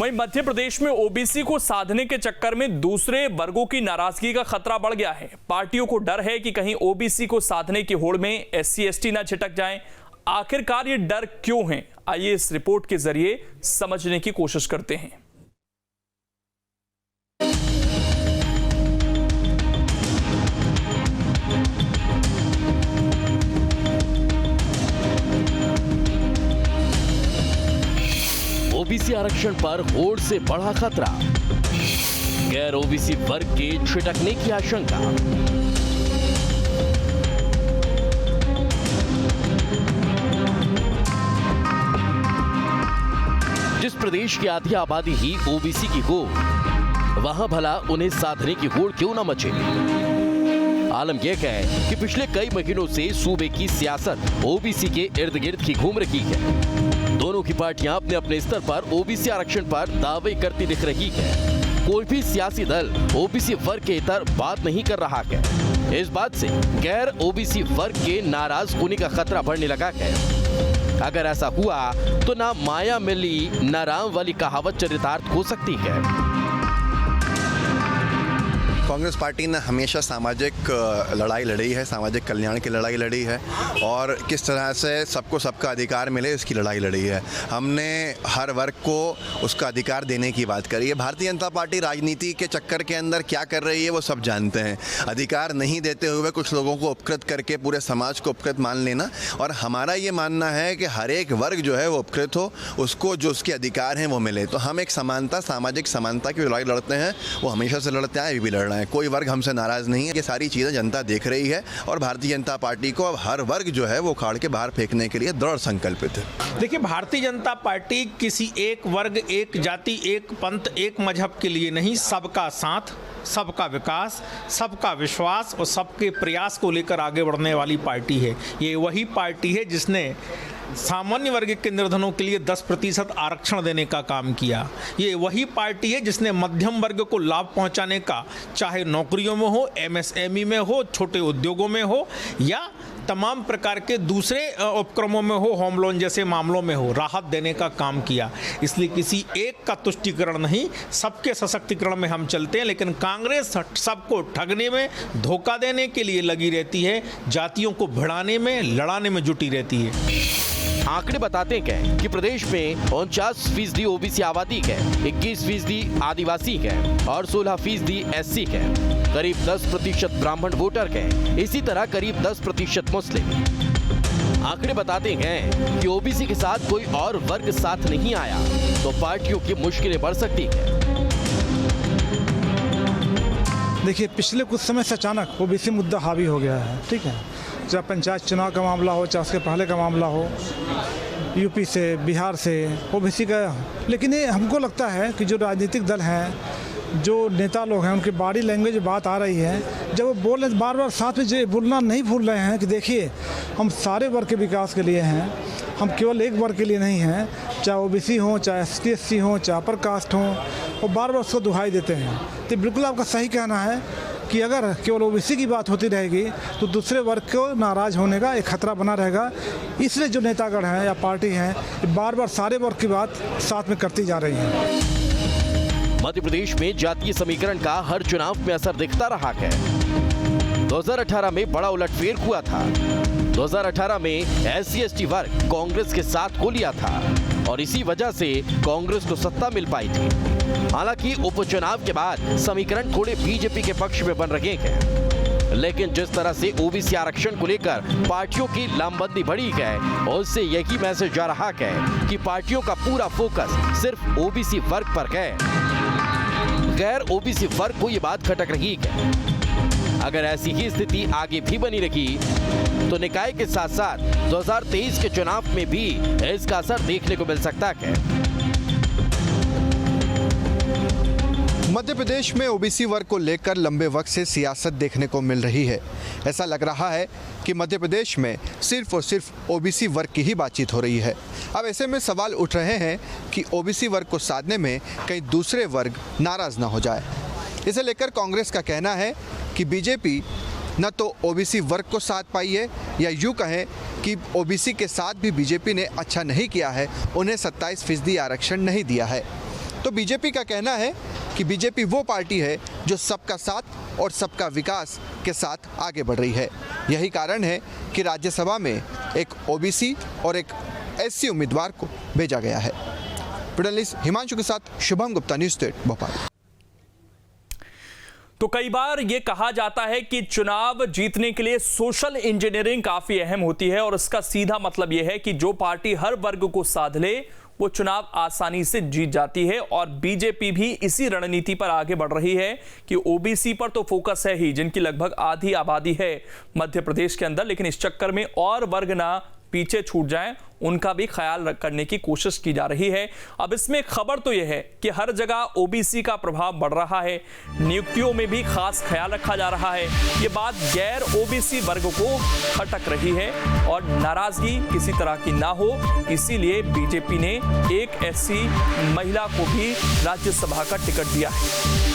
वहीं मध्य प्रदेश में ओबीसी को साधने के चक्कर में दूसरे वर्गों की नाराजगी का खतरा बढ़ गया है। पार्टियों को डर है कि कहीं ओबीसी को साधने की होड़ में एससी एसटी ना छिटक जाएं। आखिरकार ये डर क्यों है, आइए इस रिपोर्ट के जरिए समझने की कोशिश करते हैं। ओबीसी आरक्षण पर होड़ से बढ़ा खतरा, गैर ओबीसी वर्ग के छिटकने की आशंका। जिस प्रदेश की आधी आबादी ही ओबीसी की हो, वहां भला उन्हें साधने की होड़ क्यों न मचे। आलम यह है कि पिछले कई महीनों से सूबे की सियासत ओबीसी के इर्द गिर्द ही घूम रही है। दोनों की पार्टियां अपने अपने स्तर पर ओबीसी आरक्षण पर दावे करती दिख रही है। कोई भी सियासी दल ओबीसी वर्ग के इतर बात नहीं कर रहा है। इस बात से गैर ओबीसी वर्ग के नाराज होने का खतरा बढ़ने लगा है। अगर ऐसा हुआ तो ना माया मिली ना राम वाली कहावत चरितार्थ हो सकती है। कांग्रेस पार्टी ने हमेशा सामाजिक लड़ाई लड़ी है, सामाजिक कल्याण की लड़ाई लड़ी है और किस तरह से सबको सबका अधिकार मिले इसकी लड़ाई लड़ी है। हमने हर वर्ग को उसका अधिकार देने की बात करी है। भारतीय जनता पार्टी राजनीति के चक्कर के अंदर क्या कर रही है वो सब जानते हैं। अधिकार नहीं देते हुए कुछ लोगों को उपकृत करके पूरे समाज को उपकृत मान लेना, और हमारा ये मानना है कि हर एक वर्ग जो है वो उपकृत हो, उसको जो उसके अधिकार हैं वो मिले। तो हम एक समानता, सामाजिक समानता की लड़ाई लड़ते हैं, वो हमेशा से लड़ते हैं, अभी भी लड़ रहे हैं। कोई वर्ग हमसे नाराज नहीं है। ये सारी चीजें जनता देख रही है और भारतीय जनता पार्टी को अब हर वर्ग जो है वो उखाड़ के बाहर फेंकने के लिए दृढ़ संकल्पित है। देखिए, भारतीय जनता पार्टी किसी एक वर्ग, एक जाति, एक पंथ, एक मजहब के लिए नहीं, सबका साथ, सबका विकास, सबका विश्वास और सबके प्रयास को लेकर आगे बढ़ने वाली पार्टी है। ये वही पार्टी है जिसने सामान्य वर्ग के निर्धनों के लिए 10% आरक्षण देने का काम किया। ये वही पार्टी है जिसने मध्यम वर्ग को लाभ पहुंचाने का, चाहे नौकरियों में हो, एमएसएमई में हो, छोटे उद्योगों में हो या तमाम प्रकार के दूसरे उपक्रमों में हो, होम लोन जैसे मामलों में हो, राहत देने का काम किया। इसलिए किसी एक का तुष्टीकरण नहीं, सबके सशक्तिकरण में हम चलते हैं। लेकिन कांग्रेस सबको ठगने में, धोखा देने के लिए लगी रहती है, जातियों को भिड़ाने में, लड़ाने में जुटी रहती है। आंकड़े बताते हैं कि प्रदेश में 49% ओबीसी आबादी है, 21% आदिवासी है और 16% एससी है। करीब 10% ब्राह्मण वोटर है, इसी तरह करीब 10% मुस्लिम। आंकड़े बताते हैं कि ओबीसी के साथ कोई और वर्ग साथ नहीं आया तो पार्टियों की मुश्किलें बढ़ सकती है। देखिए, पिछले कुछ समय से अचानक ओबीसी मुद्दा हावी हो गया है। ठीक है, चाहे पंचायत चुनाव का मामला हो, चाहे उसके पहले का मामला हो, यूपी से, बिहार से ओबीसी का। लेकिन ये हमको लगता है कि जो राजनीतिक दल हैं, जो नेता लोग हैं, उनकी बॉडी लैंग्वेज बात आ रही है, जब वो बोल रहे बार बार साथ में जो बोलना नहीं भूल रहे हैं कि देखिए हम सारे वर्ग के विकास के लिए हैं, हम केवल एक वर्ग के लिए नहीं हैं। चाहे ओबीसी हो, चाहे एसटी एससी हो, चाहे अपर कास्ट हो, वो बार बार उसको दुहाई देते हैं। तो बिल्कुल आपका सही कहना है कि अगर केवल ओबीसी की बात होती रहेगी तो दूसरे वर्ग को नाराज होने का एक खतरा बना रहेगा। इसलिए जो नेतागण हैं या पार्टी हैं, बार बार सारे वर्ग की बात साथ में करती जा रही है। मध्य प्रदेश में जातीय समीकरण का हर चुनाव में असर दिखता रहा है। 2018 में बड़ा उलटफेर हुआ था। 2018 में एससी एसटी वर्ग कांग्रेस के साथ हो लिया था और इसी वजह से कांग्रेस को सत्ता मिल पाई थी। हालांकि उपचुनाव के बाद समीकरण थोड़े बीजेपी के पक्ष में बन रहे हैं, लेकिन जिस तरह से ओबीसी आरक्षण को लेकर पार्टियों की लामबंदी बढ़ी है, उससे यही मैसेज जा रहा है कि पार्टियों का पूरा फोकस सिर्फ ओबीसी वर्ग पर है। गैर ओबीसी वर्ग को ये बात खटक रही है। अगर ऐसी ही स्थिति आगे भी बनी रही तो निकाय के साथ साथ 2023 के चुनाव में भी इसका असर देखने को मिल सकता है। मध्य प्रदेश में ओबीसी वर्ग को लेकर लंबे वक्त से सियासत देखने को मिल रही है। ऐसा लग रहा है कि मध्य प्रदेश में सिर्फ और सिर्फ ओबीसी वर्ग की ही बातचीत हो रही है। अब ऐसे में सवाल उठ रहे हैं कि ओबीसी वर्ग को साधने में कहीं दूसरे वर्ग नाराज ना हो जाए। इसे लेकर कांग्रेस का कहना है कि बीजेपी न तो ओबीसी वर्ग को साथ पाई है, या यूँ कहें कि ओबीसी के साथ भी बीजेपी ने अच्छा नहीं किया है, उन्हें 27% आरक्षण नहीं दिया है। तो बीजेपी का कहना है कि बीजेपी वो पार्टी है जो सबका साथ और सबका विकास के साथ आगे बढ़ रही है। यही कारण है कि राज्यसभा में एक ओबीसी और एक एससी उम्मीदवार को भेजा गया है। जर्नलिस्ट हिमांशु के साथ शुभम गुप्ता, न्यूज़ 8 भोपाल। तो कई बार ये कहा जाता है कि चुनाव जीतने के लिए सोशल इंजीनियरिंग काफी अहम होती है और इसका सीधा मतलब यह है कि जो पार्टी हर वर्ग को साध ले वो चुनाव आसानी से जीत जाती है। और बीजेपी भी इसी रणनीति पर आगे बढ़ रही है कि ओबीसी पर तो फोकस है ही, जिनकी लगभग आधी आबादी है मध्य प्रदेश के अंदर, लेकिन इस चक्कर में और वर्ग ना पीछे छूट जाएं उनका भी ख्याल करने की कोशिश की जा रही है। अब इसमें खबर तो यह है कि हर जगह ओबीसी का प्रभाव बढ़ रहा है, नियुक्तियों में भी खास ख्याल रखा जा रहा है। ये बात गैर ओबीसी वर्ग को खटक रही है और नाराजगी किसी तरह की ना हो, इसीलिए बीजेपी ने एक एससी महिला को भी राज्यसभा का टिकट दिया है।